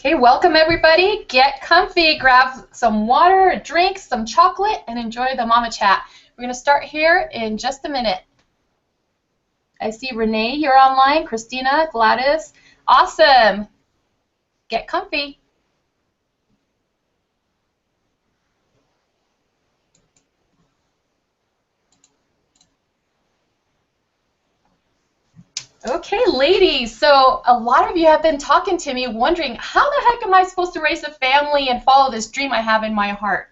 Okay, welcome everybody. Get comfy, grab some water, a drink, some chocolate, and enjoy the Mama Chat. We're going to start here in just a minute. I see Renee, you're online, Christina, Gladys. Awesome. Get comfy. Okay, ladies, so a lot of you have been talking to me wondering, how the heck am I supposed to raise a family and follow this dream I have in my heart?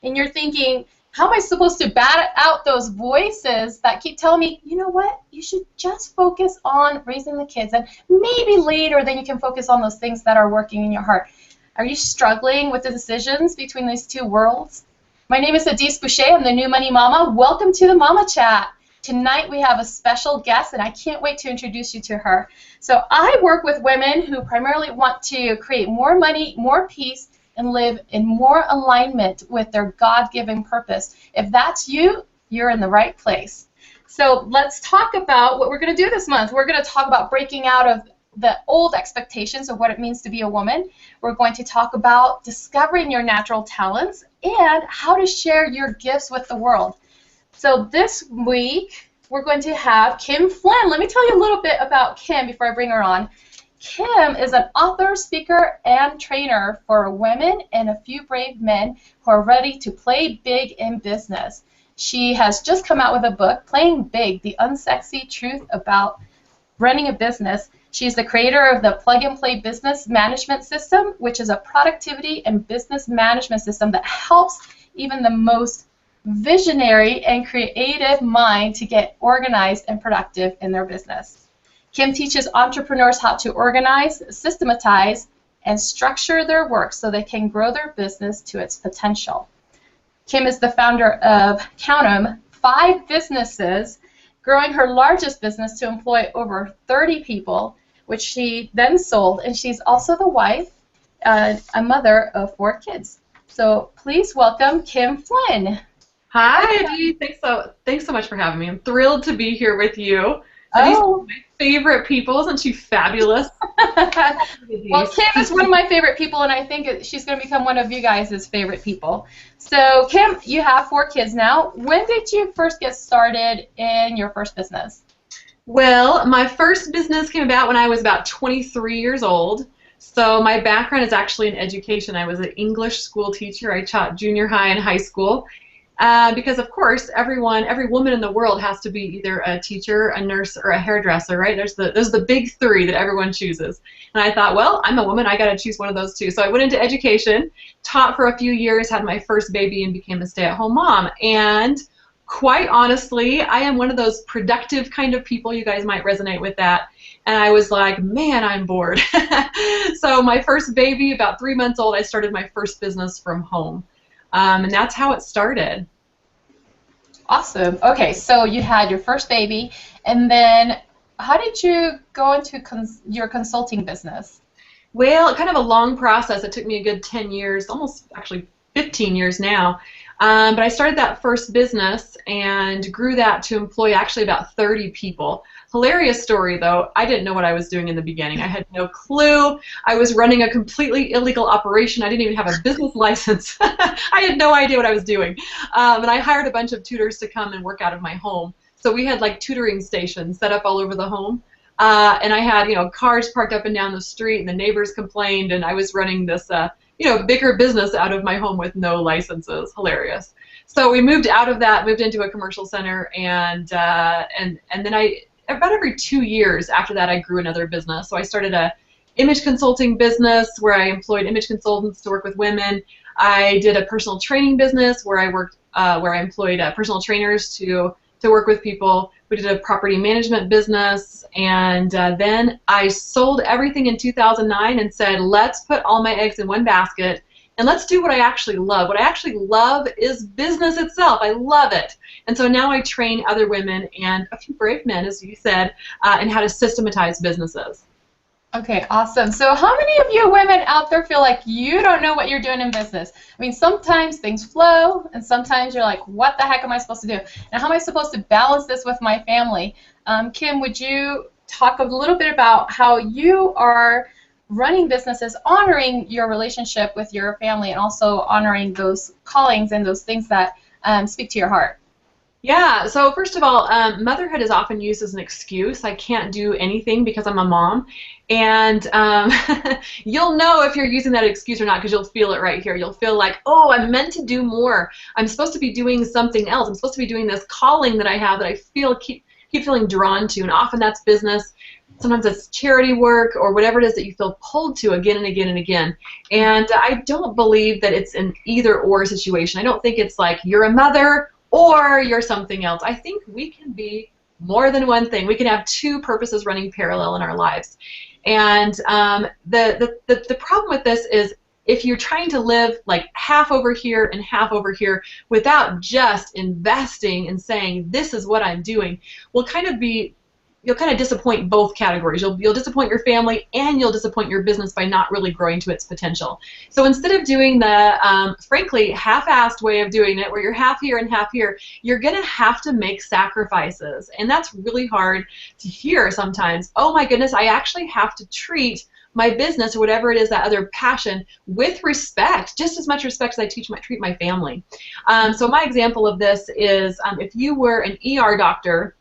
And you're thinking, how am I supposed to bat out those voices that keep telling me, you know what, you should just focus on raising the kids, and maybe later then you can focus on those things that are working in your heart. Are you struggling with the decisions between these two worlds? My name is Adhis Boucha. I'm the new money mama. Welcome to the Mama Chat. Tonight we have a special guest, and I can't wait to introduce you to her. So I work with women who primarily want to create more money, more peace, and live in more alignment with their God-given purpose. If that's you, you're in the right place. So let's talk about what we're going to do this month. We're going to talk about breaking out of the old expectations of what it means to be a woman. We're going to talk about discovering your natural talents and how to share your gifts with the world. So this week, we're going to have Kim Flynn. Let me tell you a little bit about Kim before I bring her on. Kim is an author, speaker, and trainer for women and a few brave men who are ready to play big in business. She has just come out with a book, Playing Big, The Unsexy Truth About Running a Business. She's the creator of the Plug-and-Play Business Management System, which is a productivity and business management system that helps even the most visionary and creative mind to get organized and productive in their business. Kim teaches entrepreneurs how to organize, systematize, and structure their work so they can grow their business to its potential. Kim is the founder of, count 'em, 5 businesses, growing her largest business to employ over 30 people, which she then sold, and she's also the wife, a mother of 4 kids. So please welcome Kim Flynn. Hi, Adie. Thanks so much for having me. I'm thrilled to be here with you. Adie's one of my favorite people. Isn't she fabulous? Well, Kim is one of my favorite people, and I think she's going to become one of you guys' favorite people. So, Kim, you have 4 kids now. When did you first get started in your first business? Well, my first business came about when I was about 23 years old. So my background is actually in education. I was an English school teacher. I taught junior high and high school. Because of course, every woman in the world has to be either a teacher, a nurse, or a hairdresser, right? There's the big 3 that everyone chooses. And I thought, well, I'm a woman, I got to choose one of those 2. So I went into education, taught for a few years, had my first baby, and became a stay-at-home mom. And quite honestly, I am one of those productive kind of people. You guys might resonate with that. And I was like, man, I'm bored. So my first baby, about 3 months old, I started my first business from home. And that's how it started. Awesome. Okay, so you had your first baby, and then how did you go into your consulting business? Well, kind of a long process. It took me a good 10 years, almost actually 15 years now. But I started that first business and grew that to employ actually about 30 people. Hilarious story, though. I didn't know what I was doing in the beginning. I had no clue. I was running a completely illegal operation. I didn't even have a business license. I had no idea what I was doing. And I hired a bunch of tutors to come and work out of my home. So we had like tutoring stations set up all over the home. And I had, cars parked up and down the street, and the neighbors complained, and I was running this, bigger business out of my home with no licenses. Hilarious. So we moved out of that, moved into a commercial center, and then about every 2 years after that, I grew another business. So I started a image consulting business where I employed image consultants to work with women. I did a personal training business where I employed personal trainers to work with people. We did a property management business, and then I sold everything in 2009 and said, let's put all my eggs in one basket, and let's do what I actually love. What I actually love is business itself. I love it. And so now I train other women and a few brave men, as you said, in how to systematize businesses. Okay, awesome. So how many of you women out there feel like you don't know what you're doing in business? I mean, sometimes things flow, and sometimes you're like, what the heck am I supposed to do? And how am I supposed to balance this with my family? Kim, would you talk a little bit about how you are running businesses, honoring your relationship with your family, and also honoring those callings and those things that speak to your heart? Yeah, so first of all, motherhood is often used as an excuse. I can't do anything because I'm a mom. And you'll know if you're using that excuse or not because you'll feel it right here. You'll feel like, oh, I'm meant to do more. I'm supposed to be doing something else. I'm supposed to be doing this calling that I have that I keep feeling drawn to. And often that's business. Sometimes it's charity work or whatever it is that you feel pulled to again and again and again. And I don't believe that it's an either-or situation. I don't think it's like you're a mother or you're something else. I think we can be more than one thing. We can have two purposes running parallel in our lives. And the problem with this is if you're trying to live like half over here and half over here without just investing and saying, this is what I'm doing, you'll kind of disappoint both categories. You'll disappoint your family and you'll disappoint your business by not really growing to its potential. So instead of doing the, frankly, half-assed way of doing it, where you're half here and half here, you're going to have to make sacrifices. And that's really hard to hear sometimes. Oh my goodness, I actually have to treat my business or whatever it is, that other passion, with respect, just as much respect as I treat my family. So my example of this is if you were an ER doctor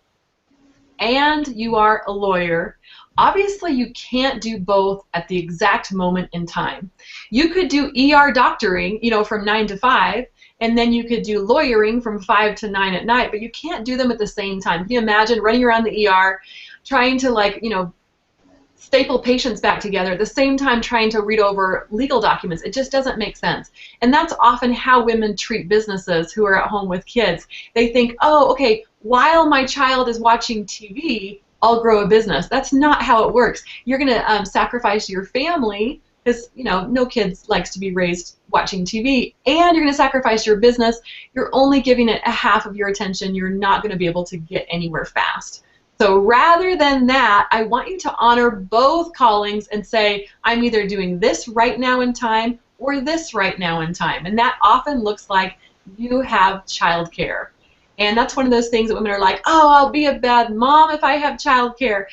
and you are a lawyer, obviously you can't do both at the exact moment in time. You could do ER doctoring, from 9 to 5, and then you could do lawyering from 5 to 9 at night, but you can't do them at the same time. Can you imagine running around the ER trying to staple patients back together at the same time trying to read over legal documents? It just doesn't make sense. And that's often how women treat businesses who are at home with kids. They think, oh, okay, while my child is watching TV, I'll grow a business. That's not how it works. You're going to sacrifice your family, because no kid likes to be raised watching TV, and you're going to sacrifice your business. You're only giving it a half of your attention. You're not going to be able to get anywhere fast. So rather than that, I want you to honor both callings and say, I'm either doing this right now in time or this right now in time. And that often looks like you have childcare. And that's one of those things that women are like, oh, I'll be a bad mom if I have childcare.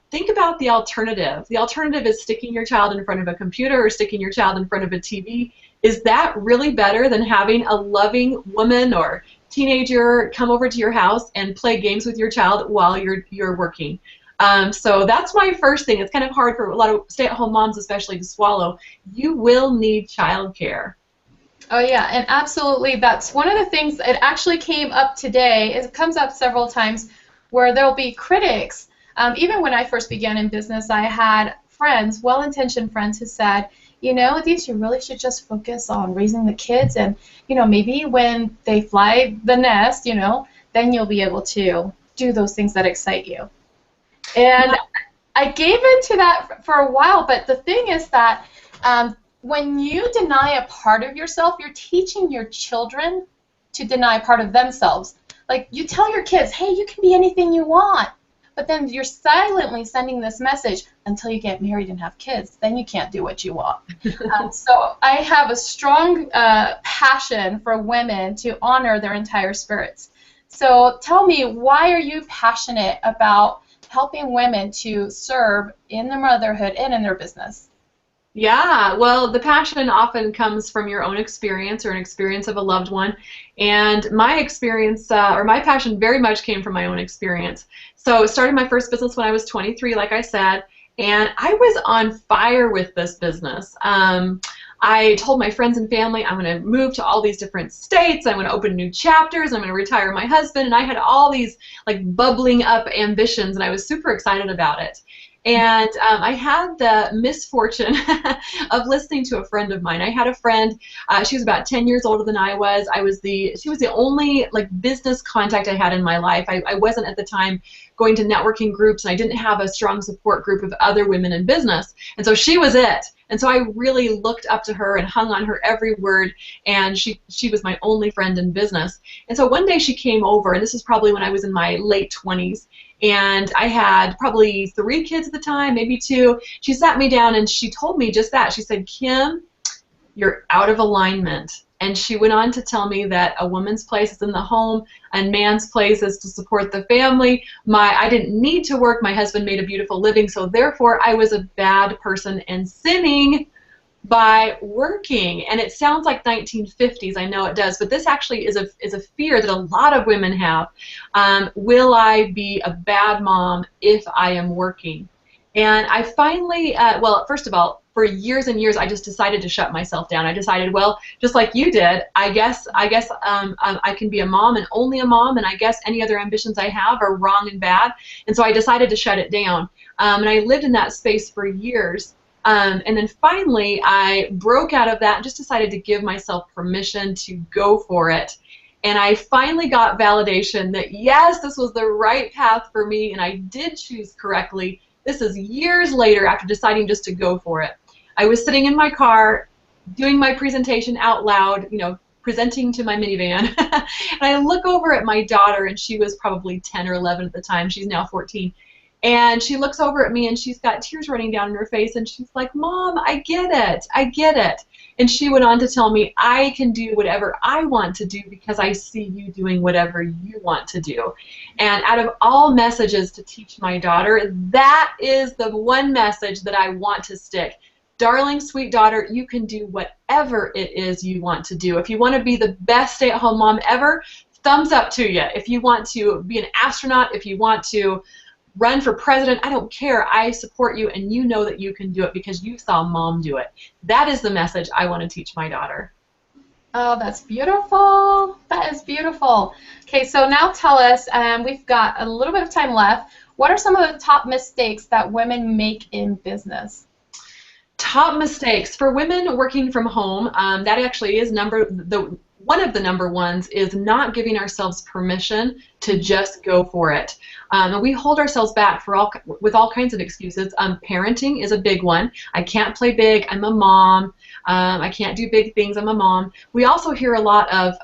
Think about the alternative. The alternative is sticking your child in front of a computer or sticking your child in front of a TV. Is that really better than having a loving woman or teenager come over to your house and play games with your child while you're working? So that's my first thing. It's kind of hard for a lot of stay-at-home moms especially to swallow. You will need childcare. Oh yeah, and absolutely, that's one of the things that actually came up today. It comes up several times where there'll be critics. Even when I first began in business, I had friends, well-intentioned friends, who said, Adhis, you really should just focus on raising the kids, and maybe when they fly the nest, then you'll be able to do those things that excite you. And I gave into that for a while, but the thing is that when you deny a part of yourself, you're teaching your children to deny a part of themselves. Like, you tell your kids, hey, you can be anything you want, but then you're silently sending this message until you get married and have kids. Then you can't do what you want. So I have a strong passion for women to honor their entire spirits. So tell me, why are you passionate about helping women to serve in their motherhood and in their business? Yeah, well, the passion often comes from your own experience or an experience of a loved one. And my experience, or my passion very much came from my own experience. So I started my first business when I was 23, like I said, and I was on fire with this business. I told my friends and family I'm going to move to all these different states, I'm going to open new chapters, I'm going to retire my husband, and I had all these like bubbling up ambitions, and I was super excited about it. And I had the misfortune of listening to a friend of mine. I had a friend, she was about 10 years older than I was. She was the only like business contact I had in my life. I wasn't at the time going to networking groups, and I didn't have a strong support group of other women in business. And so she was it. And so I really looked up to her and hung on her every word, and she was my only friend in business. And so one day she came over, and this is probably when I was in my late 20s, and I had probably 3 kids at the time, maybe 2. She sat me down and she told me just that. She said, Kim, you're out of alignment. And she went on to tell me that a woman's place is in the home and man's place is to support the family. I didn't need to work. My husband made a beautiful living, so therefore I was a bad person and sinning by working. And it sounds like 1950s, I know it does, but this actually is a fear that a lot of women have. Will I be a bad mom if I am working? And I finally, well, first of all, for years and years, I just decided to shut myself down. I decided, well, just like you did, I guess I can be a mom and only a mom, and I guess any other ambitions I have are wrong and bad. And so I decided to shut it down. And I lived in that space for years. And then finally, I broke out of that and just decided to give myself permission to go for it. And I finally got validation that, yes, this was the right path for me, and I did choose correctly. This is years later after deciding just to go for it. I was sitting in my car doing my presentation out loud, you know, presenting to my minivan. And I look over at my daughter, and she was probably 10 or 11 at the time. She's now 14. And she looks over at me, and she's got tears running down in her face, and she's like, Mom, I get it. I get it. And she went on to tell me, I can do whatever I want to do because I see you doing whatever you want to do. And out of all messages to teach my daughter, that is the one message that I want to stick. Darling, sweet daughter, you can do whatever it is you want to do. If you want to be the best stay-at-home mom ever, thumbs up to you. If you want to be an astronaut, if you want to run for president, I don't care. I support you, and you know that you can do it because you saw Mom do it. That is the message I want to teach my daughter. Oh, that's beautiful. That is beautiful. Okay, so now tell us, we've got a little bit of time left. What are some of the top mistakes that women make in business? Top mistakes for women working from home. That actually is one of the number ones is not giving ourselves permission to just go for it. And we hold ourselves back with all kinds of excuses. Parenting is a big one. I can't play big. I'm a mom. I can't do big things. I'm a mom. We also hear a lot of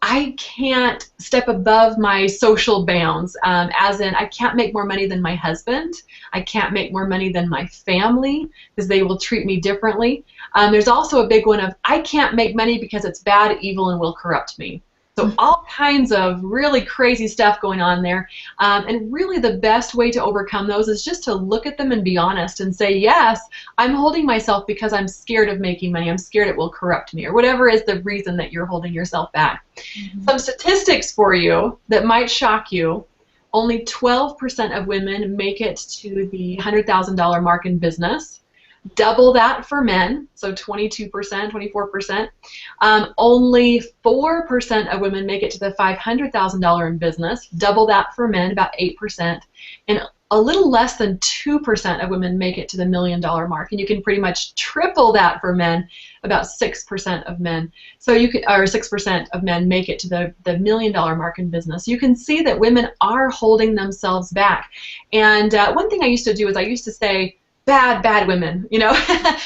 I can't step above my social bounds, as in I can't make more money than my husband. I can't make more money than my family because they will treat me differently. There's also a big one of I can't make money because it's bad, evil, and will corrupt me. So all kinds of really crazy stuff going on there. And really the best way to overcome those is just to look at them and be honest and say, yes, I'm holding myself because I'm scared of making money. I'm scared it will corrupt me, or whatever is the reason that you're holding yourself back. Mm-hmm. Some statistics for you that might shock you. Only 12% of women make it to the $100,000 mark in business. Double that for men, so 22%, 24%. Only 4% of women make it to the $500,000 in business. Double that for men, about 8%. And a little less than 2% of women make it to the $1 million mark. And you can pretty much triple that for men, about 6% of men. So you could, or 6% of men make it to the $1 million mark in business. You can see that women are holding themselves back. And one thing I used to do is I used to say, bad women, you know,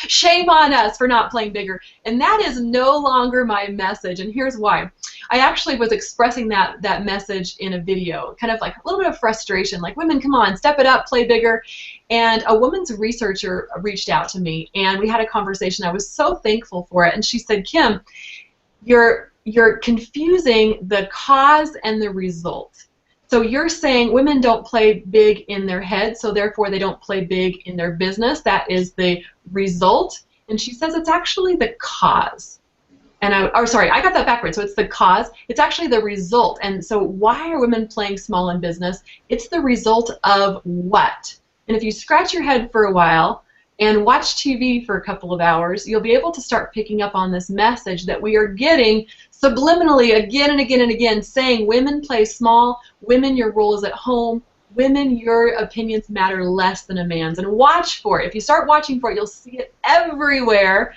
shame on us for not playing bigger. And that is no longer my message, and here's why. I actually was expressing that message in a video, kind of like a little bit of frustration, like, women, come on, step it up, play bigger. And a woman's researcher reached out to me, and we had a conversation. I was so thankful for it, and she said, Kim, you're confusing the cause and the result. So you're saying women don't play big in their head, so therefore they don't play big in their business. That is the result. And she says it's actually the cause. And I got that backwards. So it's the cause. It's actually the result. And so why are women playing small in business? It's the result of what? And if you scratch your head for a while and watch TV for a couple of hours, you'll be able to start picking up on this message that we are getting subliminally again and again and again, saying women play small, women, your role is at home, women, your opinions matter less than a man's. And watch for it. If you start watching for it, you'll see it everywhere.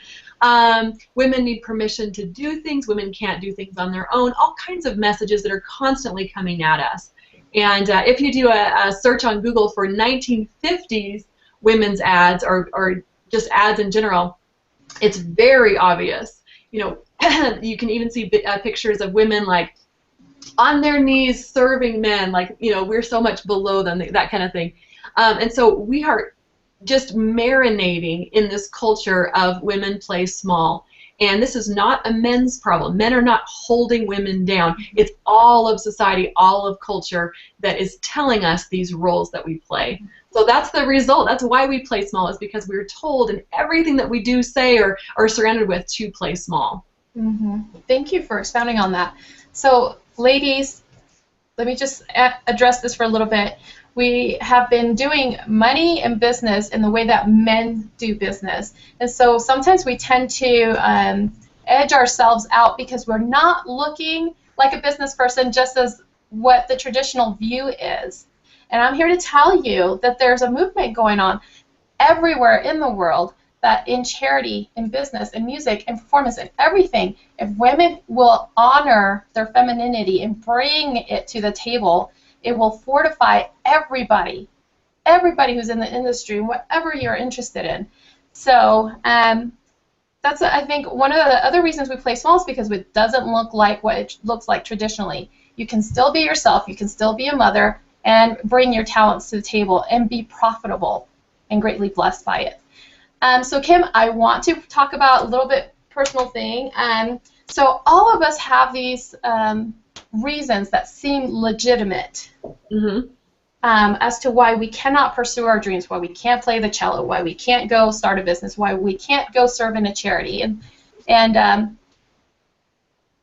Women need permission to do things. Women can't do things on their own. All kinds of messages that are constantly coming at us. And if you do a search on Google for 1950s women's ads or just ads in general, it's very obvious. You know, you can even see pictures of women like on their knees serving men, like, you know, we're so much below them, that kind of thing. And so we are just marinating in this culture of women play small. And this is not a men's problem. Men are not holding women down. It's all of society, all of culture that is telling us these roles that we play. So that's the result. That's why we play small, is because we're told in everything that we do, say, or are surrounded with to play small. Mm-hmm. Thank you for expounding on that. So, ladies, let me just address this for a little bit. We have been doing money and business in the way that men do business. And so sometimes we tend to edge ourselves out because we're not looking like a business person just as what the traditional view is. And I'm here to tell you that there's a movement going on everywhere in the world that in charity, in business, in music, in performance, in everything, if women will honor their femininity and bring it to the table, it will fortify everybody who's in the industry, whatever you're interested in. So that's, I think, one of the other reasons we play small is because it doesn't look like what it looks like traditionally. You can still be yourself, you can still be a mother, and bring your talents to the table and be profitable and greatly blessed by it. So Kim, I want to talk about a little bit personal thing. So all of us have these reasons that seem legitimate as to why we cannot pursue our dreams, why we can't play the cello, why we can't go start a business, why we can't go serve in a charity. And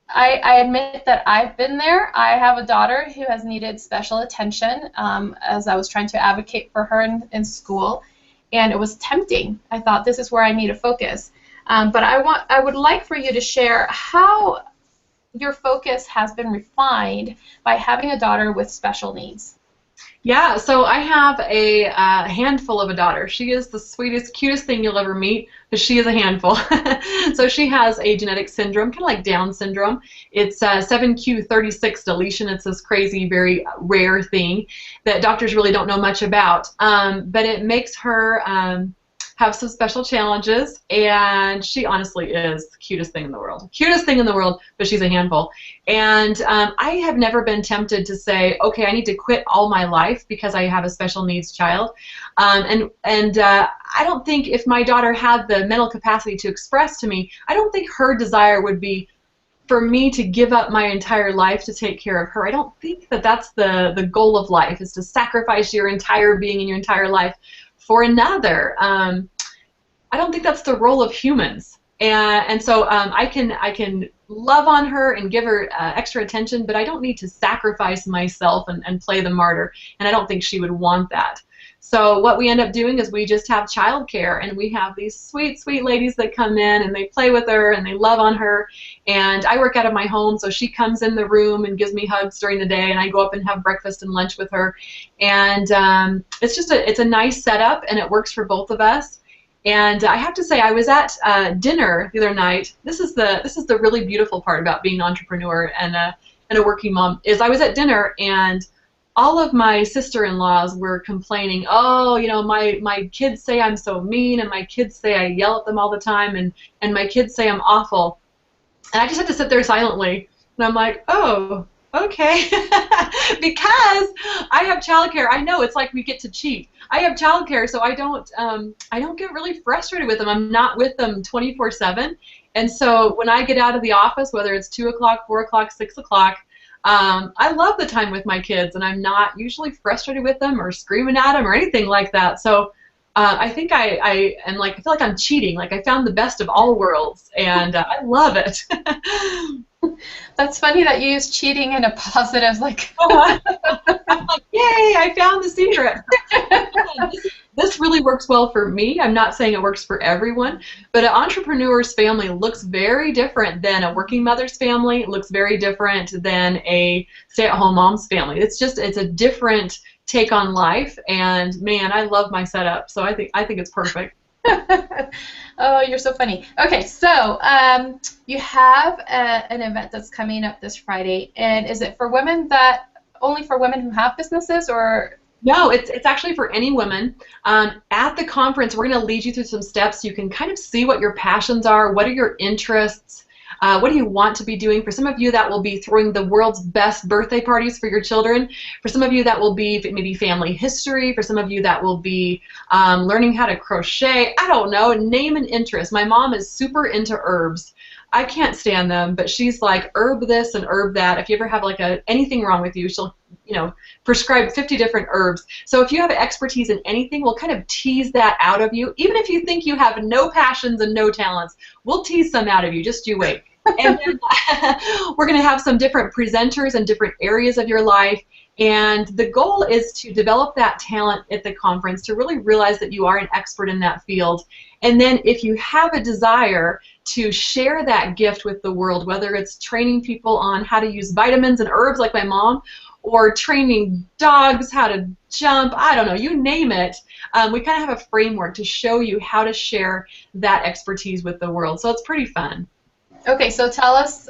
I admit that I've been there. I have a daughter who has needed special attention as I was trying to advocate for her in school. And it was tempting. I thought, this is where I need to focus. But I would like for you to share how your focus has been refined by having a daughter with special needs. Yeah, so I have a handful of a daughter. She is the sweetest, cutest thing you'll ever meet, but she is a handful. So she has a genetic syndrome, kind of like Down syndrome. It's 7q36 deletion. It's this crazy, very rare thing that doctors really don't know much about. But it makes her have some special challenges, and she honestly is the cutest thing in the world. Cutest thing in the world, but she's a handful. And I have never been tempted to say, okay, I need to quit all my life because I have a special needs child. And I don't think if my daughter had the mental capacity to express to me, I don't think her desire would be for me to give up my entire life to take care of her. I don't think that that's the goal of life, is to sacrifice your entire being and your entire life for another. I don't think that's the role of humans, and so I can love on her and give her extra attention, but I don't need to sacrifice myself and play the martyr, and I don't think she would want that. So what we end up doing is we just have childcare, and we have these sweet, sweet ladies that come in and they play with her and they love on her. And I work out of my home, so she comes in the room and gives me hugs during the day, and I go up and have breakfast and lunch with her. And it's a nice setup, and it works for both of us. And I have to say, I was at dinner the other night. This is the really beautiful part about being an entrepreneur and a working mom, is I was at dinner, and all of my sister-in-laws were complaining, oh, you know, my kids say I'm so mean, and my kids say I yell at them all the time, and my kids say I'm awful. And I just had to sit there silently, and I'm like, oh, okay. Because I have childcare. I know it's like we get to cheat. I have childcare, so I don't get really frustrated with them. I'm not with them 24/7. And so when I get out of the office, whether it's 2 o'clock, 4 o'clock, 6 o'clock, I love the time with my kids, and I'm not usually frustrated with them or screaming at them or anything like that. So I think I am like, I feel like I'm cheating. Like I found the best of all worlds, and I love it. That's funny that you use cheating in a positive, like. I'm like, yay! I found the secret. This really works well for me. I'm not saying it works for everyone, but an entrepreneur's family looks very different than a working mother's family. It looks very different than a stay-at-home mom's family. It's a different take on life, and man, I love my setup. So I think it's perfect. Oh, you're so funny. Okay, so you have an event that's coming up this Friday, and is it for women only for women who have businesses, or? No, it's actually for any woman. At the conference, we're going to lead you through some steps so you can kind of see what your passions are, what are your interests, what do you want to be doing. For some of you, that will be throwing the world's best birthday parties for your children. For some of you, that will be maybe family history. For some of you, that will be learning how to crochet. I don't know, name an interest. My mom is super into herbs. I can't stand them, but she's like, herb this and herb that. If you ever have like anything wrong with you, she'll, prescribe 50 different herbs. So if you have expertise in anything, we'll kind of tease that out of you. Even if you think you have no passions and no talents, we'll tease some out of you. Just you wait. And then we're going to have some different presenters in different areas of your life. And the goal is to develop that talent at the conference, to really realize that you are an expert in that field. And then if you have a desire to share that gift with the world, whether it's training people on how to use vitamins and herbs like my mom, or training dogs how to jump, I don't know, you name it, we kind of have a framework to show you how to share that expertise with the world. So it's pretty fun. Okay, so tell us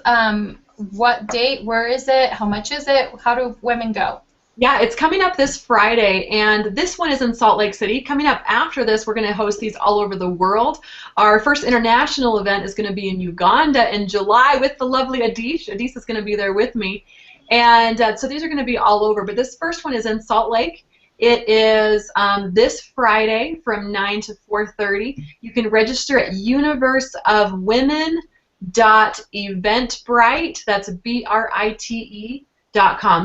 what date, where is it, how much is it, how do women go? Yeah, it's coming up this Friday, and this one is in Salt Lake City. Coming up after this, we're going to host these all over the world. Our first international event is going to be in Uganda in July with the lovely Adhis. Adhis is going to be there with me. And so these are going to be all over, but this first one is in Salt Lake. It is this Friday from 9 to 4:30. You can register at universeofwomen.eventbrite. That's BRITE.com.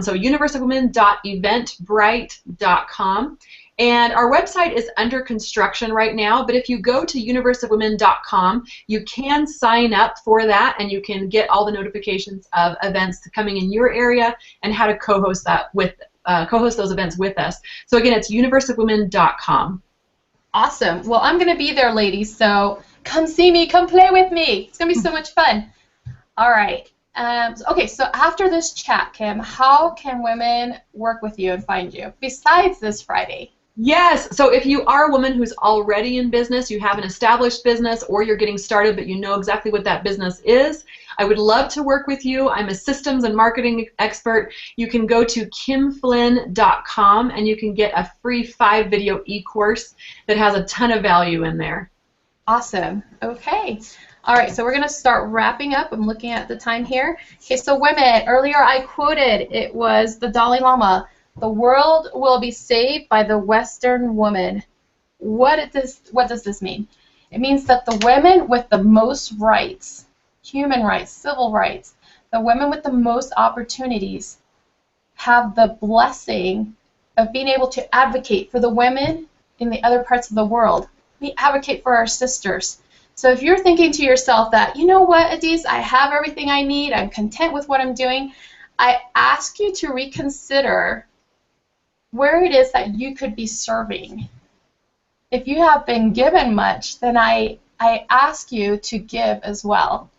So universeofwomen.eventbrite.com. And our website is under construction right now, but if you go to universeofwomen.com, you can sign up for that, and you can get all the notifications of events coming in your area and how to co-host those events with us. So again, it's universeofwomen.com. Awesome. Well, I'm going to be there, ladies, so come see me, come play with me. It's going to be so much fun. All right. Okay, so after this chat, Kim, how can women work with you and find you besides this Friday? Yes, so if you are a woman who's already in business, you have an established business, or you're getting started but you know exactly what that business is, I would love to work with you. I'm a systems and marketing expert. You can go to kimflynn.com and you can get a free 5-video e-course that has a ton of value in there. Awesome. Okay. All right, so we're going to start wrapping up. I'm looking at the time here. Okay, so women, earlier I quoted, it was the Dalai Lama. The world will be saved by the Western woman. What does this mean? It means that the women with the most rights, human rights, civil rights, the women with the most opportunities have the blessing of being able to advocate for the women in the other parts of the world. We advocate for our sisters. So if you're thinking to yourself that, you know what, Adhis, I have everything I need, I'm content with what I'm doing, I ask you to reconsider where it is that you could be serving. If you have been given much, then I ask you to give as well.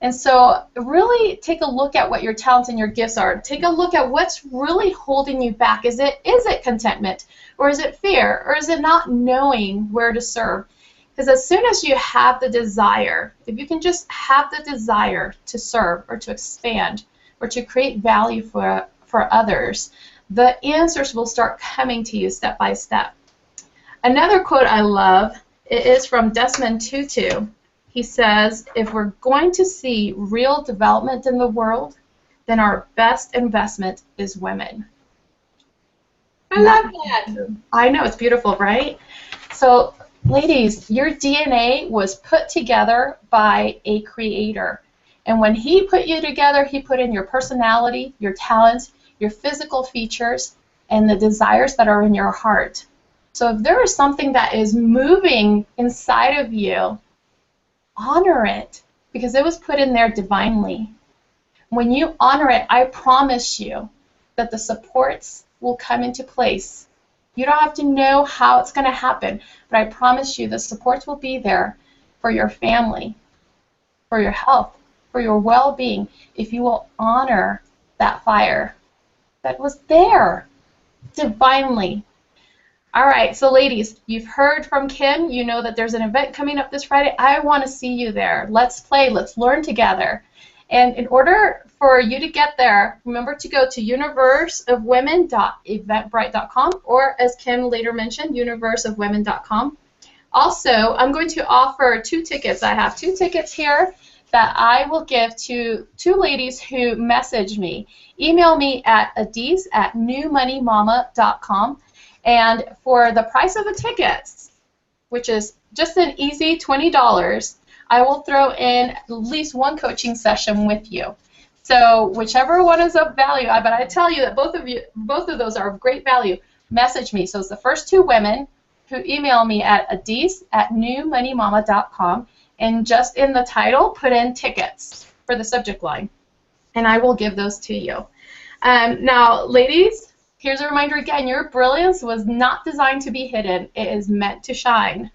And so really take a look at what your talents and your gifts are. Take a look at what's really holding you back. Is it contentment? Or is it fear? Or is it not knowing where to serve? Because as soon as you have the desire, if you can just have the desire to serve or to expand or to create value for others, the answers will start coming to you step by step. Another quote I love, it is from Desmond Tutu. He says, if we're going to see real development in the world, then our best investment is women. I love that. I know, it's beautiful, right? So, ladies, your DNA was put together by a creator. And when he put you together, he put in your personality, your talents, your physical features, and the desires that are in your heart. So if there is something that is moving inside of you, honor it, because it was put in there divinely. When you honor it, I promise you that the supports will come into place. You don't have to know how it's going to happen, but I promise you the supports will be there for your family, for your health, for your well-being, if you will honor that fire that was there divinely. All right, so ladies, you've heard from Kim. You know that there's an event coming up this Friday. I want to see you there. Let's play. Let's learn together. And in order for you to get there, remember to go to universeofwomen.eventbrite.com, or as Kim later mentioned, universeofwomen.com. Also, I'm going to offer 2 tickets. I have 2 tickets here that I will give to 2 ladies who message me. Email me at adhis@newmoneymama.com. And for the price of the tickets, which is just an easy $20, I will throw in at least one coaching session with you. So whichever one is of value, but I tell you that both of those are of great value. Message me. So it's the first two women who email me at adis@newmoneymama.com, and just in the title put in tickets for the subject line, and I will give those to you. Now, ladies, here's a reminder again, your brilliance was not designed to be hidden. It is meant to shine.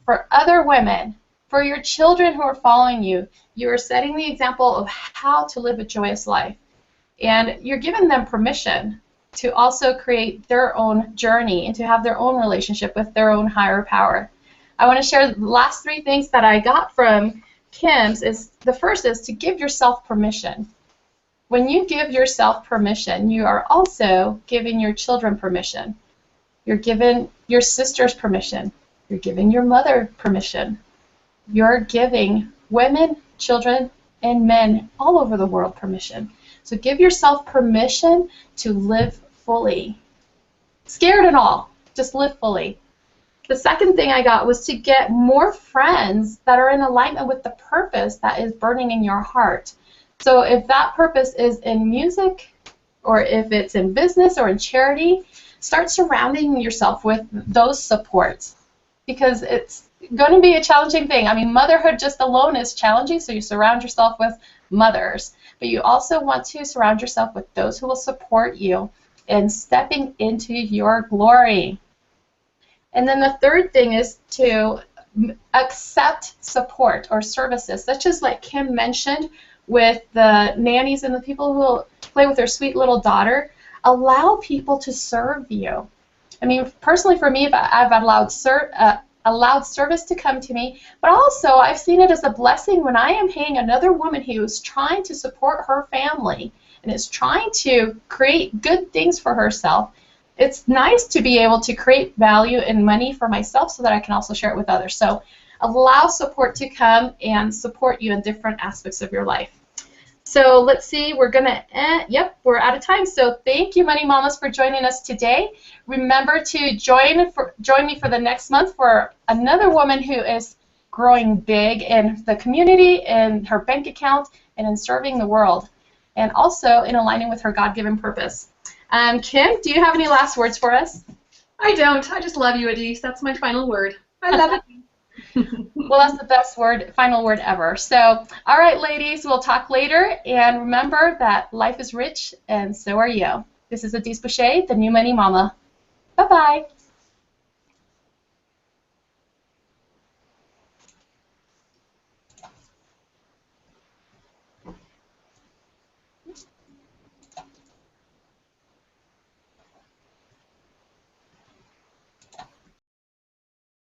For other women, for your children who are following you, you are setting the example of how to live a joyous life. And you're giving them permission to also create their own journey and to have their own relationship with their own higher power. I want to share the last three things that I got from Kim's. The first is to give yourself permission. When you give yourself permission, you are also giving your children permission. You're giving your sisters permission. You're giving your mother permission. You're giving women, children, and men all over the world permission. So give yourself permission to live fully. Scared and all, just live fully. The second thing I got was to get more friends that are in alignment with the purpose that is burning in your heart. So if that purpose is in music, or if it's in business or in charity, start surrounding yourself with those supports, because it's going to be a challenging thing. I mean, motherhood just alone is challenging, so you surround yourself with mothers. But you also want to surround yourself with those who will support you in stepping into your glory. And then the third thing is to accept support or services, such as like Kim mentioned with the nannies and the people who will play with their sweet little daughter. Allow people to serve you. I mean, personally for me, I've allowed service to come to me, but also I've seen it as a blessing when I am paying another woman who is trying to support her family and is trying to create good things for herself. It's nice to be able to create value and money for myself so that I can also share it with others. So allow support to come and support you in different aspects of your life. So let's see, we're going to end. Yep, we're out of time. So thank you, Money Mamas, for joining us today. Remember to join me for the next month for another woman who is growing big in the community, in her bank account, and in serving the world, and also in aligning with her God-given purpose. Kim, do you have any last words for us? I don't. I just love you, Adhis. That's my final word. I love it. Well, that's the best final word ever. So, all right, ladies, we'll talk later. And remember that life is rich, and so are you. This is Adhis Boucha, the New Money Mama. Bye-bye.